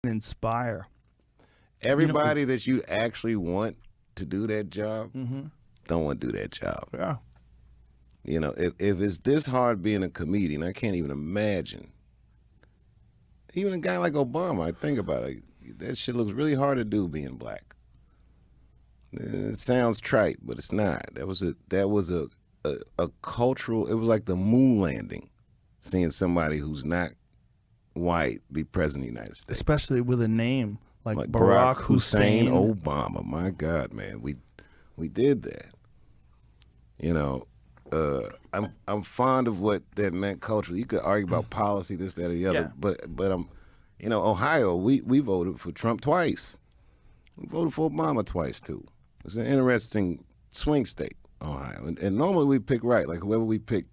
inspire. Everybody that you actually want to do that job don't want to do that job. Yeah. You know, if it's this hard being a comedian, I can't even imagine. Even a guy like Obama, I think about it, that shit looks really hard to do being black. It sounds trite, but it's not. That was a cultural. It was like the moon landing, seeing somebody who's not white be president of the United States, Especially with a name like Barack Hussein Obama. My God, man, we did that. You know, I'm fond of what that meant culturally. You could argue about policy, this, that, or the other, but I'm, you know, Ohio, we voted for Trump twice. We voted for Obama twice too. It's an interesting swing state, Ohio, and normally we pick right. Like whoever we pick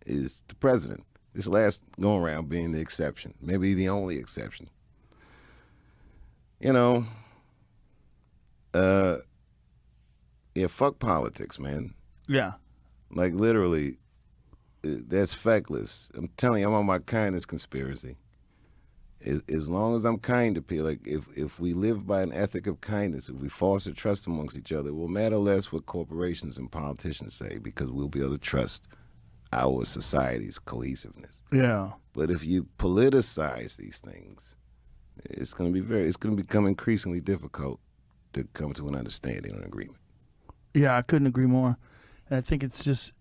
is the president. This last go around being the exception, maybe the only exception. You know, yeah, fuck politics, man. Yeah. Like literally, that's feckless. I'm telling you, I'm on my kindness conspiracy. As long as I'm kind to people, like if we live by an ethic of kindness, if we foster trust amongst each other, it will matter less what corporations and politicians say, because we'll be able to trust our society's cohesiveness. Yeah. But if you politicize these things, it's going to become increasingly difficult to come to an understanding and agreement. Yeah, I couldn't agree more. And I think it's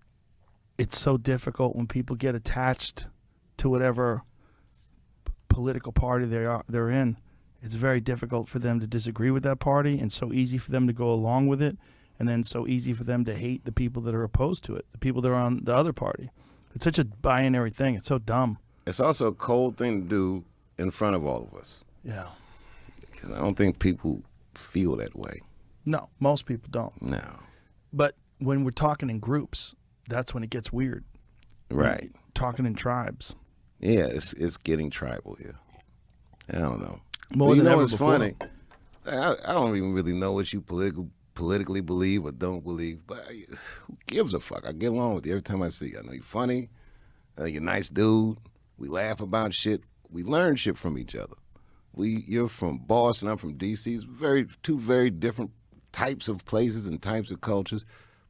so difficult when people get attached to whatever political party they're in. It's very difficult for them to disagree with that party, and so easy for them to go along with it, and then so easy for them to hate the people that are opposed to it, the people that are on the other party. It's such a binary thing. It's so dumb. It's also a cold thing to do in front of all of us. Yeah. Because I don't think people feel that way. No, most people don't. No. But when we're talking in groups, that's when it gets weird. Right. Talking in tribes. Yeah, it's getting tribal here. I don't know. More than ever what's before. funny? I don't even really know what you politically believe or don't believe, but who gives a fuck? I get along with you every time I see you. I know you're funny. You're a nice dude. We laugh about shit. We learn shit from each other. You're from Boston. I'm from D.C. It's two very different types of places and types of cultures.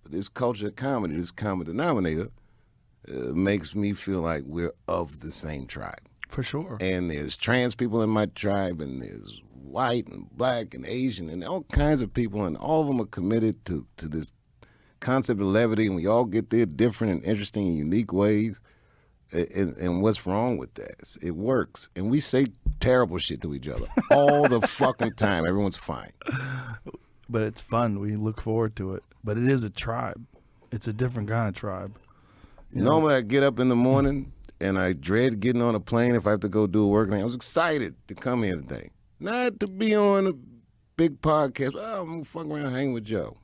But this culture of comedy, this common denominator, makes me feel like we're of the same tribe. For sure. And there's trans people in my tribe, and there's white and black and Asian and all kinds of people, and all of them are committed to this concept of levity, and we all get there different and interesting and unique ways. And what's wrong with that? It works. And we say terrible shit to each other all the fucking time. Everyone's fine. But it's fun. We look forward to it. But it is a tribe. It's a different kind of tribe. Normally I get up in the morning and I dread getting on a plane if I have to go do a work thing. I was excited to come here today. Not to be on a big podcast. Oh, I'm going to fuck around hang with Joe.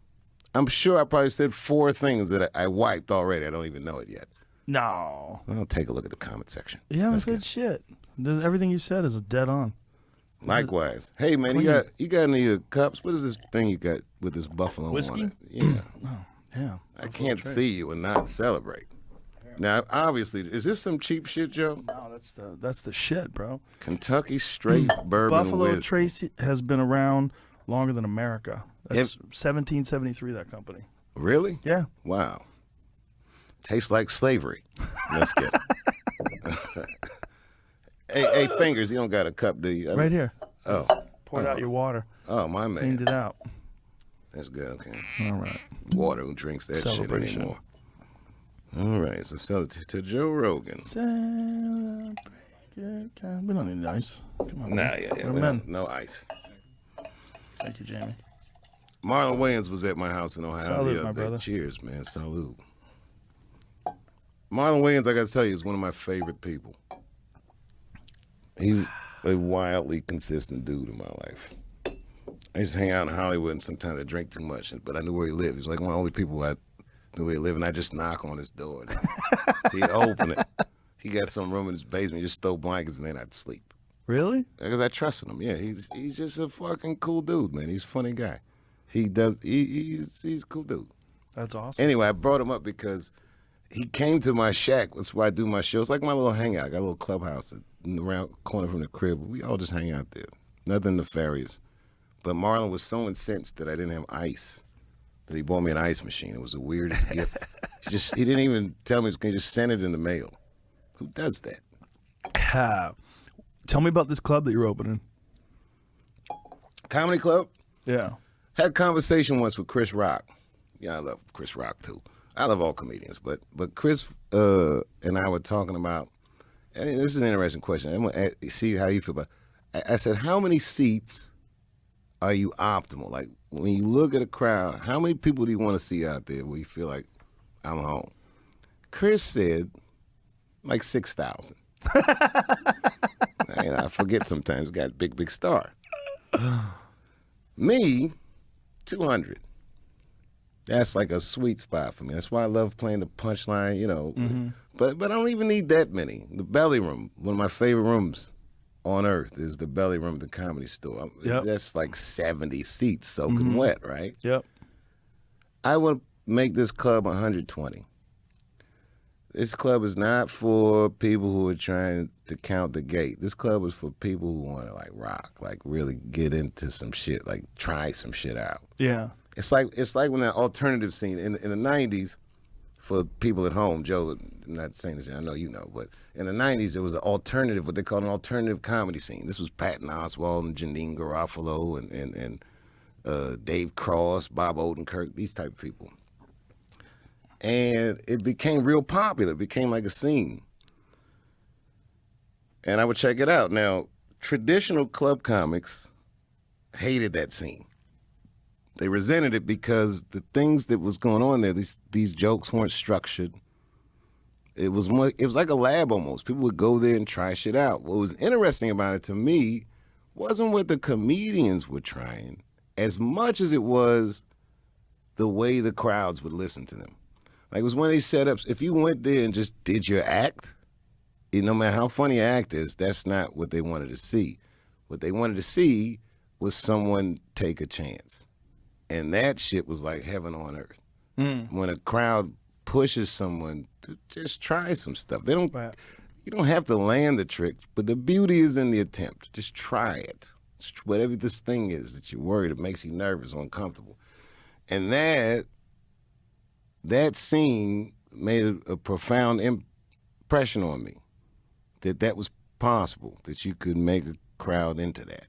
I'm sure I probably said 4 things that I wiped already. I don't even know it yet. No. I'll take a look at the comment section. You haven't said shit. Everything you said is dead on. Likewise. Hey, man, you got any cups? What is this thing you got with this buffalo Whiskey? on it? Yeah. Oh, yeah. I can't see you and not celebrate. Now, obviously, is this some cheap shit, Joe? No, that's the shit, bro. Kentucky straight bourbon Buffalo whiskey. Trace has been around longer than America. That's 1773, that company. Really? Yeah. Wow. Tastes like slavery. Let's get it. Hey, Fingers, you don't got a cup, do you? Right here. Oh. Poured out your water. Oh, my man. Cleaned it out. That's good, okay. All right. Water, who drinks that shit anymore? All right, so sell it to Joe Rogan. Celebrate. We don't need ice. Come on. Nah, yeah. No ice. Thank you, Jamie. Marlon Wayans was at my house in Ohio Salute, the my other day. brother. Cheers, man. Salute. Marlon Wayans, I got to tell you, is one of my favorite people. He's a wildly consistent dude in my life. I used to hang out in Hollywood, and sometimes I drink too much, but I knew where he lived. He was like one of the only people I knew where he lived, and I just knock on his door. He'd open it. He got some room in his basement. He just throw blankets, and then I'd sleep. Really? Because I trusted him. Yeah, he's just a fucking cool dude, man. He's a funny guy. He's a cool dude. That's awesome. Anyway, I brought him up because he came to my shack. That's where I do my shows. It's like my little hangout. I got a little clubhouse around corner from the crib. We all just hang out there. Nothing nefarious. But Marlon was so incensed that I didn't have ice that he bought me an ice machine. It was the weirdest gift. He didn't even tell me. He just sent it in the mail. Who does that? Tell me about this club that you're opening. Comedy club? Yeah. Had a conversation once with Chris Rock. Yeah, I love Chris Rock too. I love all comedians, but Chris and I were talking about, and this is an interesting question. I'm going to see how you feel about it. I said, how many seats are you optimal? Like, when you look at a crowd, how many people do you want to see out there where you feel like, I'm home? Chris said, like 6,000. I forget sometimes. Got a big star. Me, 200. That's like a sweet spot for me. That's why I love playing the punchline, you know. Mm-hmm. But I don't even need that many. The Belly Room, one of my favorite rooms on earth, is the Belly Room at the Comedy Store. Yep. That's like 70 seats soaking wet, right? Yep. I would make this club 120. This club is not for people who are trying to count the gate. This club is for people who want to like rock, like really get into some shit, like try some shit out. Yeah. It's like when that alternative scene in the 90s, for people at home, Joe, I'm not saying this, I know you know, but in the 90s there was an alternative, what they call an alternative comedy scene. This was Patton Oswalt and Janine Garofalo and Dave Cross, Bob Odenkirk, these type of people. And it became real popular. It became like a scene. And I would check it out. Now, traditional club comics hated that scene. They resented it because the things that was going on there, these jokes weren't structured. It was like a lab almost. People would go there and try shit out. What was interesting about it to me wasn't what the comedians were trying as much as it was the way the crowds would listen to them. Like, it was one of these setups, if you went there and just did your act, no matter how funny your act is, that's not what they wanted to see. What they wanted to see was someone take a chance. And that shit was like heaven on earth. When a crowd pushes someone to just try some stuff. You don't have to land the trick, but the beauty is in the attempt. Just try it. Whatever this thing is that you're worried, it makes you nervous or uncomfortable. And that scene made a profound impression on me, that was possible, that you could make a crowd into that.